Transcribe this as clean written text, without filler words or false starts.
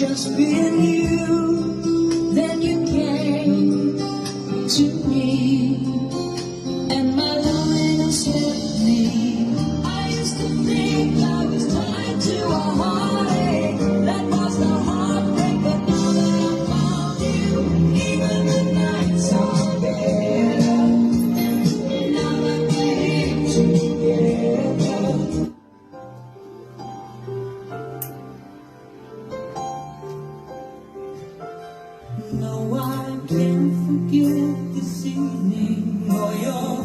just being you. Then you came to me, and my loneliness hit me. I used to think I was tied to a heartache. That was the heartbreak, but now that I found you, even the nights are better. Now that we're here together. No, I can't forget this evening or your